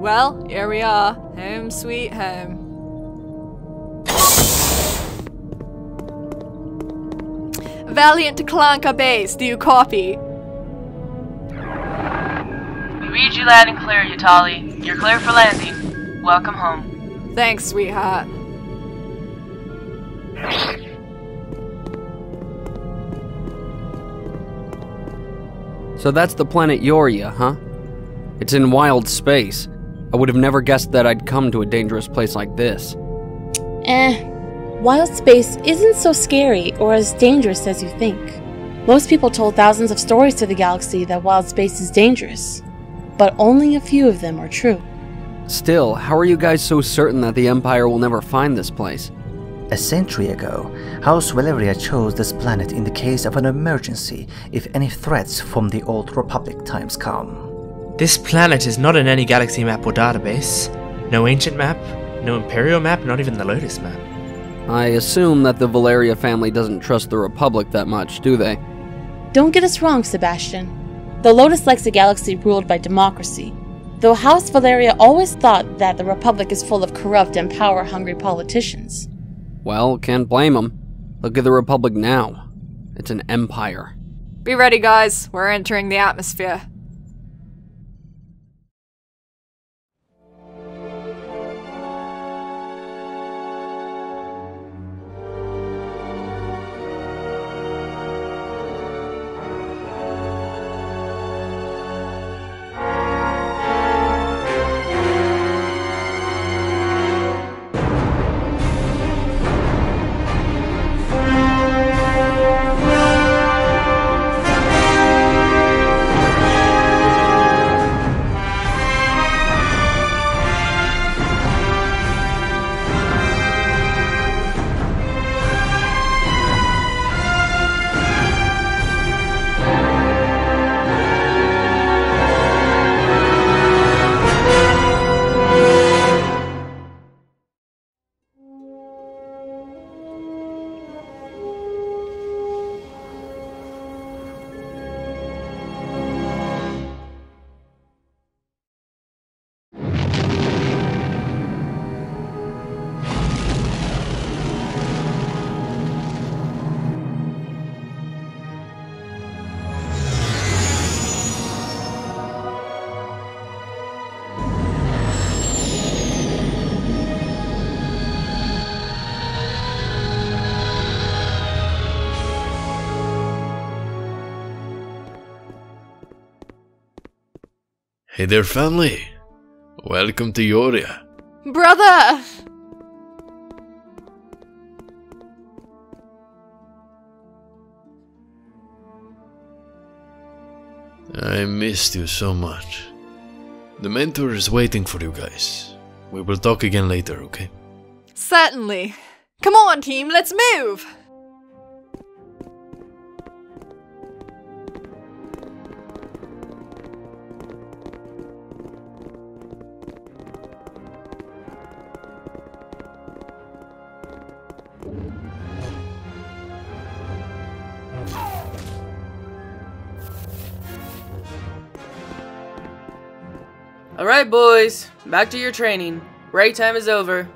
Well, here we are. Home sweet home. Valiant to Karanlık base, do you copy? We read you loud and clear, Yatali. You're clear for landing. Welcome home. Thanks, sweetheart. So that's the planet Yoria, huh? It's in wild space. I would have never guessed that I'd come to a dangerous place like this. Wild space isn't so scary or as dangerous as you think. Most people told thousands of stories to the galaxy that wild space is dangerous, but only a few of them are true. Still, how are you guys so certain that the Empire will never find this place? A century ago, House Valeria chose this planet in the case of an emergency if any threats from the Old Republic times come. This planet is not in any galaxy map or database. No ancient map, no Imperial map, not even the Lotus map. I assume that the Valeria family doesn't trust the Republic that much, do they? Don't get us wrong, Sebastian. The Lotus likes a galaxy ruled by democracy, though House Valeria always thought that the Republic is full of corrupt and power-hungry politicians. Well, can't blame them. Look at the Republic now. It's an empire. Be ready, guys. We're entering the atmosphere. Hey there, family. Welcome to Yoria. Brother! I missed you so much. The mentor is waiting for you guys. We will talk again later, okay? Certainly. Come on, team, let's move! Alright, boys. Back to your training. Break time is over.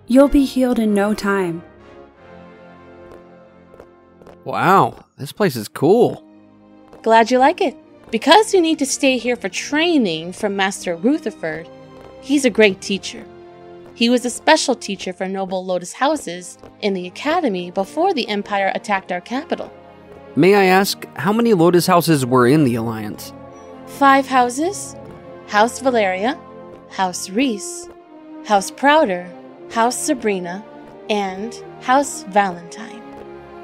You'll be healed in no time. Wow, this place is cool. Glad you like it. Because you need to stay here for training from Master Rutherford, he's a great teacher. He was a special teacher for noble Lotus houses in the Academy before the Empire attacked our capital. May I ask, how many Lotus houses were in the Alliance? 5 houses: House Valeria, House Reese, House Prouder, House Sabrina, and House Valentine.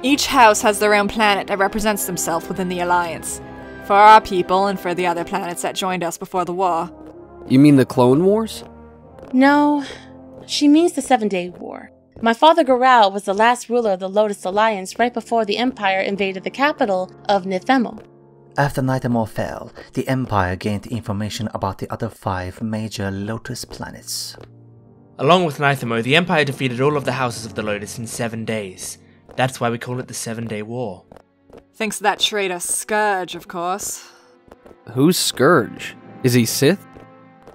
Each house has their own planet that represents themselves within the Alliance. For our people and for the other planets that joined us before the war. You mean the Clone Wars? No, she means the 7-Day War. My father Goral was the last ruler of the Lotus Alliance right before the Empire invaded the capital of Nithemel. After Nightmare fell, the Empire gained information about the other 5 major Lotus planets. Along with Nithamo, the Empire defeated all of the houses of the Lotus in 7 days. That's why we call it the 7-Day War. Thinks that traitor Scourge, of course. Who's Scourge? Is he Sith?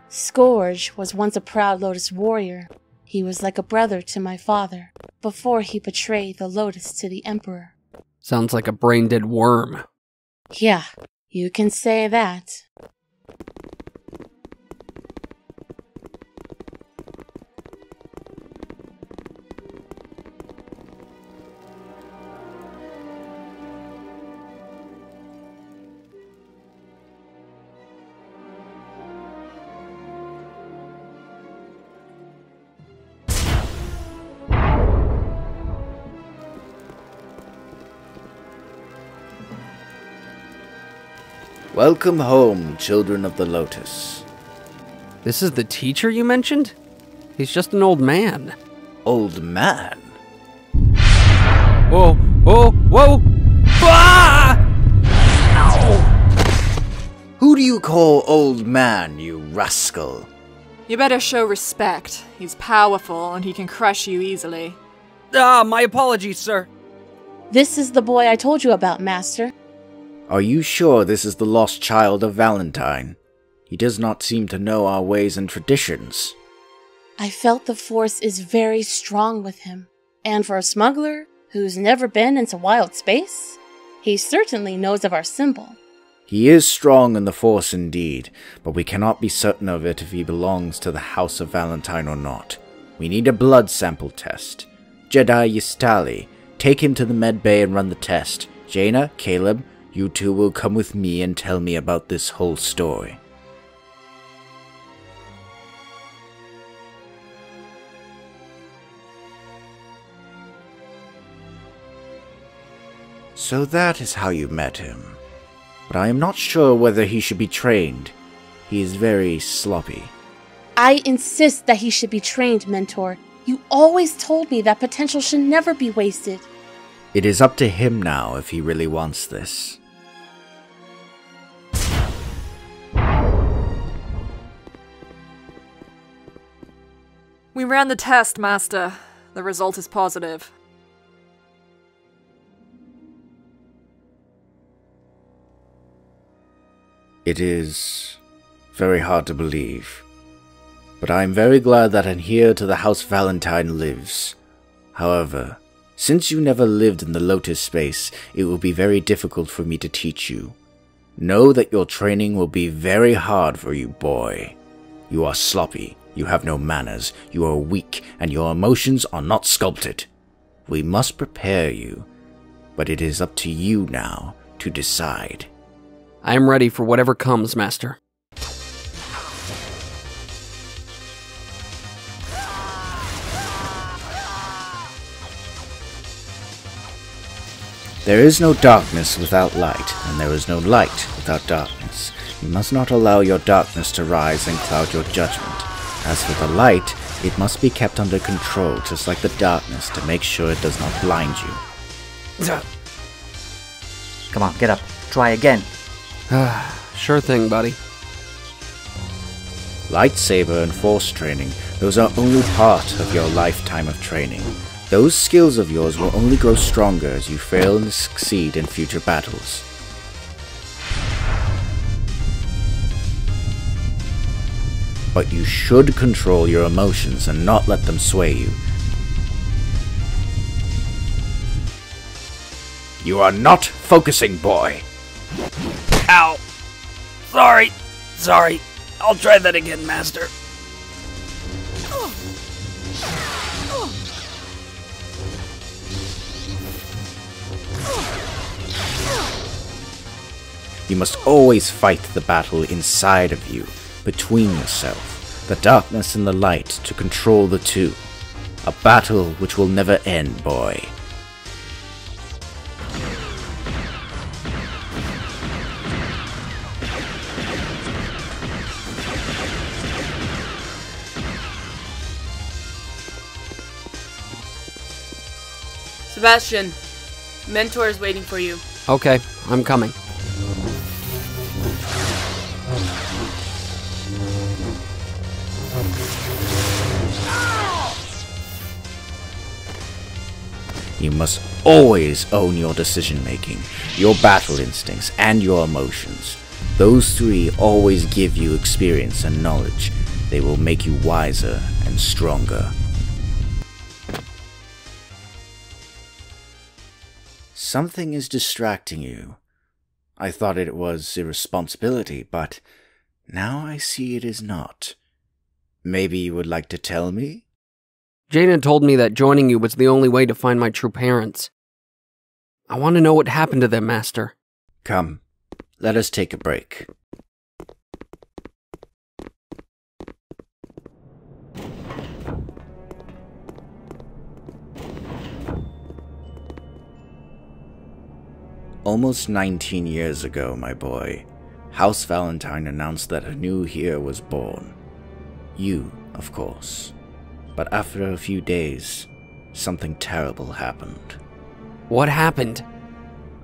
Scourge was once a proud Lotus warrior. He was like a brother to my father, before he betrayed the Lotus to the Emperor. Sounds like a brain-dead worm. Yeah, you can say that. Welcome home, children of the Lotus. This is the teacher you mentioned? He's just an old man. Old man? Whoa, whoa, whoa! Ah! Ow! Who do you call old man, you rascal? You better show respect. He's powerful and he can crush you easily. Ah, my apologies, sir. This is the boy I told you about, Master. Are you sure this is the lost child of Valentine? He does not seem to know our ways and traditions. I felt the Force is very strong with him. And for a smuggler who's never been into wild space, he certainly knows of our symbol. He is strong in the Force indeed, but we cannot be certain of it if he belongs to the House of Valentine or not. We need a blood sample test. Jedi Yistali, take him to the med bay and run the test. Jaina, Caleb, you two will come with me and tell me about this whole story. So that is how you met him. But I am not sure whether he should be trained. He is very sloppy. I insist that he should be trained, Mentor. You always told me that potential should never be wasted. It is up to him now if he really wants this. We ran the test, Master. The result is positive. It is very hard to believe. But I am very glad that an heir to the House Valentine lives. However, since you never lived in the Lotus space, it will be very difficult for me to teach you. Know that your training will be very hard for you, boy. You are sloppy, you have no manners, you are weak, and your emotions are not sculpted. We must prepare you, but it is up to you now to decide. I am ready for whatever comes, Master. There is no darkness without light, and there is no light without darkness. You must not allow your darkness to rise and cloud your judgment. As for the light, it must be kept under control, just like the darkness, to make sure it does not blind you. Come on, get up. Try again. Sure thing, buddy. Lightsaber and force training, those are only part of your lifetime of training. Those skills of yours will only grow stronger as you fail and succeed in future battles. But you should control your emotions and not let them sway you. You are not focusing, boy! Ow! Sorry. I'll try that again, Master. You must always fight the battle inside of you, between yourself, the darkness and the light, to control the two. A battle which will never end, boy. Sebastian, Mentor is waiting for you. Okay, I'm coming. You must always own your decision-making, your battle instincts, and your emotions. Those three always give you experience and knowledge. They will make you wiser and stronger. Something is distracting you. I thought it was irresponsibility, but now I see it is not. Maybe you would like to tell me? Jaina told me that joining you was the only way to find my true parents. I want to know what happened to them, Master. Come, let us take a break. Almost 19 years ago, my boy, House Valentine announced that a new heir was born. You, of course. But after a few days, something terrible happened. What happened?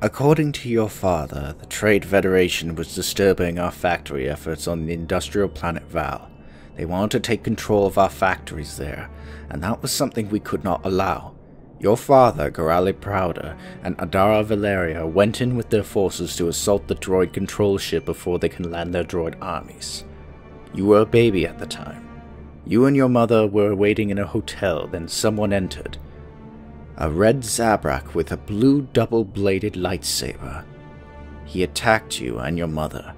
According to your father, the Trade Federation was disturbing our factory efforts on the industrial planet Val. They wanted to take control of our factories there, and that was something we could not allow. Your father, Gorali Prouder, and Adara Valeria went in with their forces to assault the droid control ship before they can land their droid armies. You were a baby at the time. You and your mother were waiting in a hotel, then someone entered. A red Zabrak with a blue double-bladed lightsaber. He attacked you and your mother.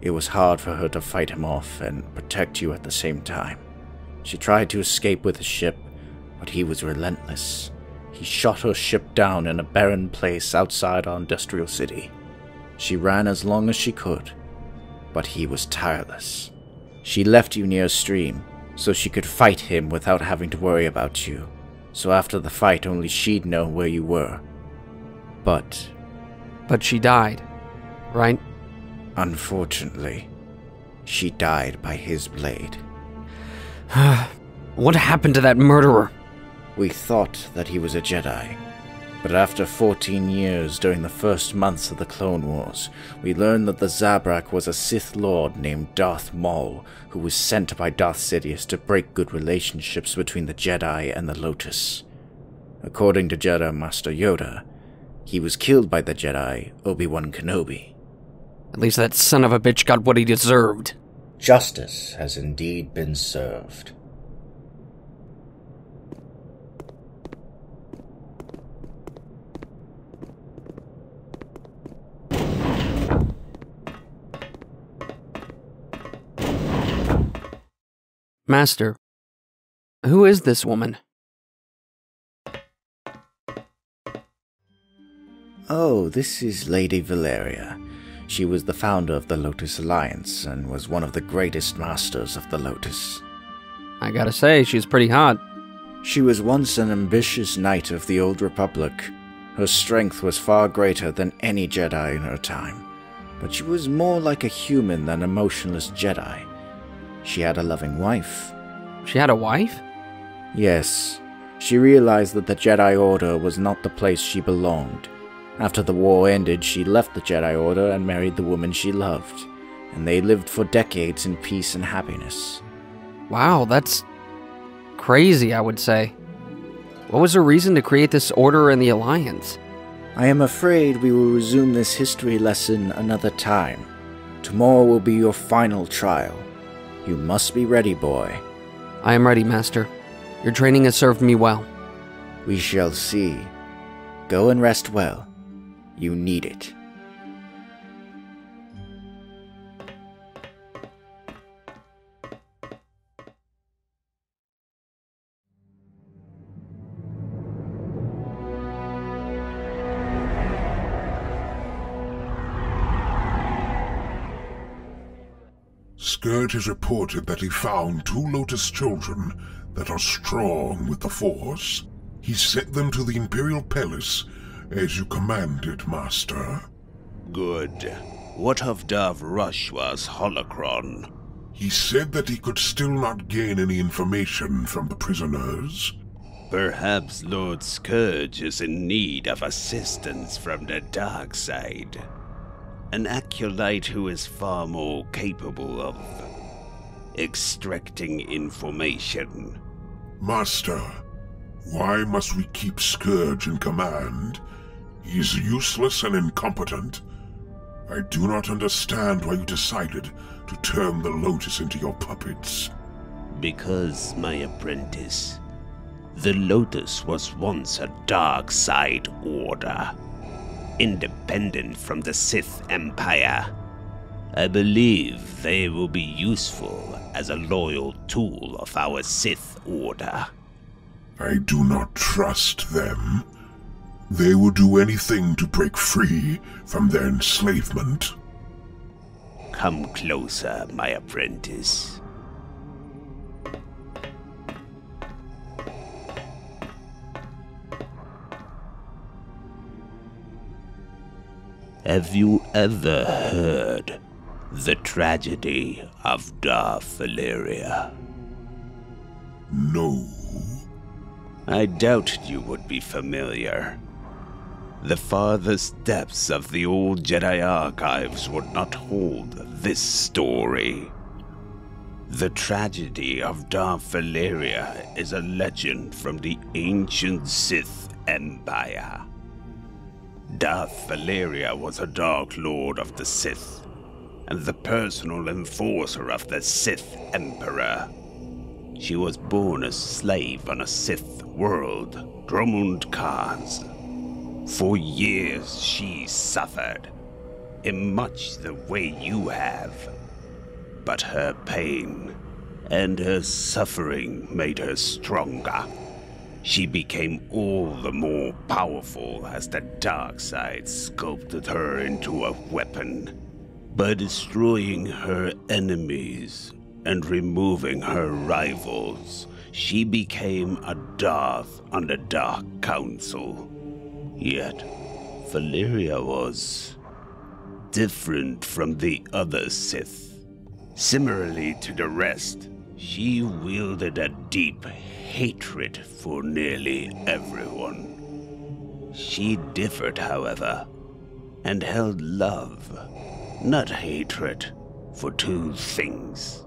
It was hard for her to fight him off and protect you at the same time. She tried to escape with the ship, but he was relentless. He shot her ship down in a barren place outside our industrial city. She ran as long as she could, but he was tireless. She left you near a stream, so she could fight him without having to worry about you. So after the fight, only she'd know where you were. But she died, right? Unfortunately, she died by his blade. What happened to that murderer? We thought that he was a Jedi, but after 14 years during the first months of the Clone Wars, we learned that the Zabrak was a Sith Lord named Darth Maul, who was sent by Darth Sidious to break good relationships between the Jedi and the Lotus. According to Jedi Master Yoda, he was killed by the Jedi Obi-Wan Kenobi. At least that son of a bitch got what he deserved. Justice has indeed been served. Master, who is this woman? Oh, this is Lady Valeria. She was the founder of the Lotus Alliance and was one of the greatest masters of the Lotus. I gotta say, she's pretty hot. She was once an ambitious knight of the Old Republic. Her strength was far greater than any Jedi in her time, but she was more like a human than a motionless Jedi. She had a loving wife. She had a wife? Yes. She realized that the Jedi Order was not the place she belonged. After the war ended, she left the Jedi Order and married the woman she loved, and they lived for decades in peace and happiness. Wow, that's crazy, I would say. What was her reason to create this order and the Alliance? I am afraid we will resume this history lesson another time. Tomorrow will be your final trial. You must be ready, boy. I am ready, Master. Your training has served me well. We shall see. Go and rest well. You need it. Skirt has reported that he found 2 Lotus children that are strong with the Force. He sent them to the Imperial Palace, as you commanded, Master. Good. What of Dav Rushwa's holocron? He said that he could still not gain any information from the prisoners. Perhaps Lord Scourge is in need of assistance from the dark side. An acolyte who is far more capable of extracting information. Master, Why must we keep Scourge in command? He is useless and incompetent. I do not understand why you decided to turn the Lotus into your puppets. Because, my apprentice, the Lotus was once a dark side order, independent from the Sith Empire. I believe they will be useful as a loyal tool of our Sith Order. I do not trust them. They will do anything to break free from their enslavement. Come closer, my apprentice. Have you ever heard the tragedy of Darth Valeria? No. I doubted you would be familiar. The farthest depths of the old Jedi archives would not hold this story. The tragedy of Darth Valeria is a legend from the ancient Sith Empire. Darth Valeria was a Dark Lord of the Sith, and the personal enforcer of the Sith Emperor. She was born a slave on a Sith world, Dromund Kaz. For years she suffered, in much the way you have. But her pain and her suffering made her stronger. She became all the more powerful as the dark side sculpted her into a weapon. By destroying her enemies and removing her rivals, she became a Darth on the Dark Council. Yet, Valeria was different from the other Sith. Similarly to the rest, she wielded a deep hatred for nearly everyone. She differed, however, and held love, not hatred, for two things: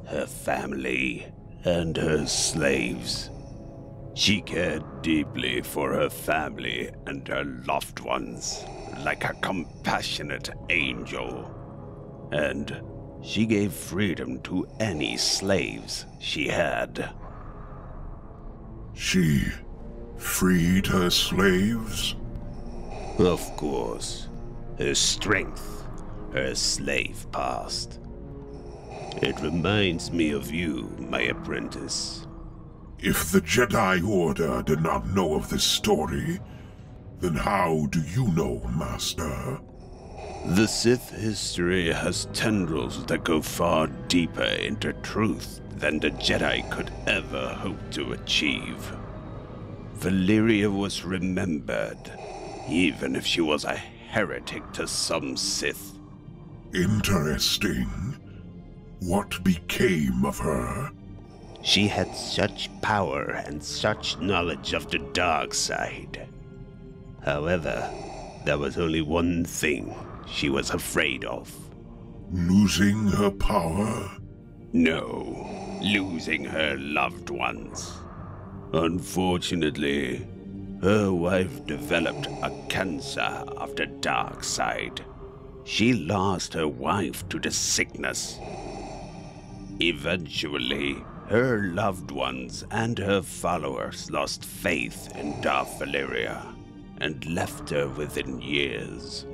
her family and her slaves. She cared deeply for her family and her loved ones, like a compassionate angel. And she gave freedom to any slaves she had. She freed her slaves? Of course. Her strength, her slave past. It reminds me of you, my apprentice. If the Jedi Order did not know of this story, then how do you know, Master? The Sith history has tendrils that go far deeper into truth than the Jedi could ever hope to achieve. Valeria was remembered, even if she was a heretic to some Sith. Interesting. What became of her? She had such power and such knowledge of the dark side. However, there was only one thing she was afraid of. Losing her power? No, losing her loved ones. Unfortunately, her wife developed a cancer of the dark side. She lost her wife to the sickness. Eventually, her loved ones and her followers lost faith in Darth Valeria and left her within years.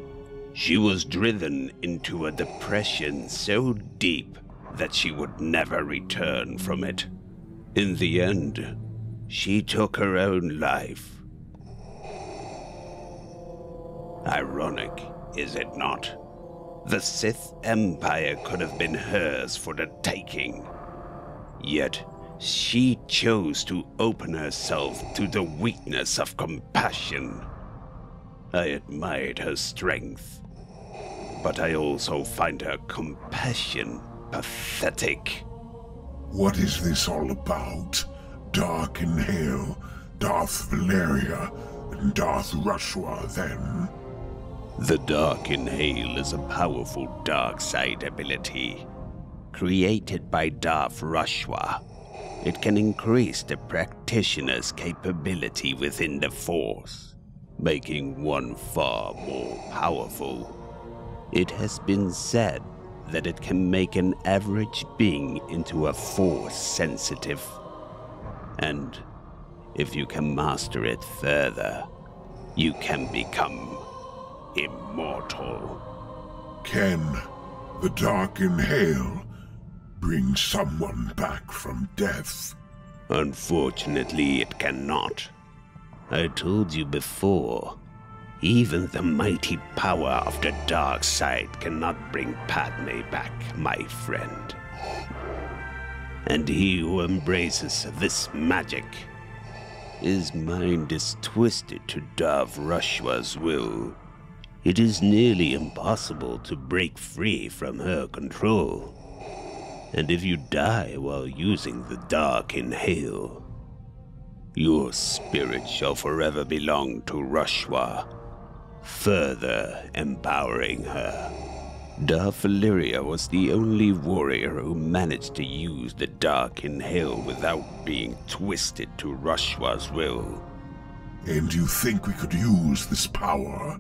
She was driven into a depression so deep that she would never return from it. In the end, she took her own life. Ironic, is it not? The Sith Empire could have been hers for the taking. Yet, she chose to open herself to the weakness of compassion. I admired her strength, but I also find her compassion pathetic. What is this all about? Dark Inhale, Darth Valeria, and Darth Rushwa, then? The Dark Inhale is a powerful dark side ability, created by Darth Rushwa. It can increase the practitioner's capability within the Force, making one far more powerful. It has been said that it can make an average being into a Force sensitive. And if you can master it further, you can become immortal. Can the Dark Inhale bring someone back from death? Unfortunately, it cannot. I told you before, even the mighty power of the dark side cannot bring Padme back, my friend. And he who embraces this magic, his mind is twisted to Darth Rushwa's will. It is nearly impossible to break free from her control. And if you die while using the Dark Inhale, your spirit shall forever belong to Rushwa, further empowering her. Darth Valeria was the only warrior who managed to use the Dark Inhale without being twisted to Rushwa's will. And you think we could use this power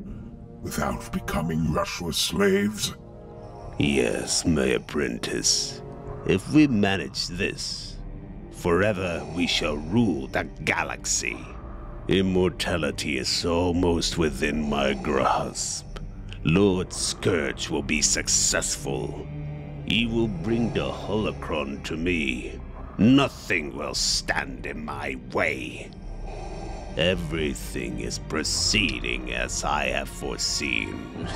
without becoming Rushwa's slaves? Yes, my apprentice. If we manage this, forever we shall rule the galaxy. Immortality is almost within my grasp. Lord Scourge will be successful. He will bring the holocron to me. Nothing will stand in my way. Everything is proceeding as I have foreseen.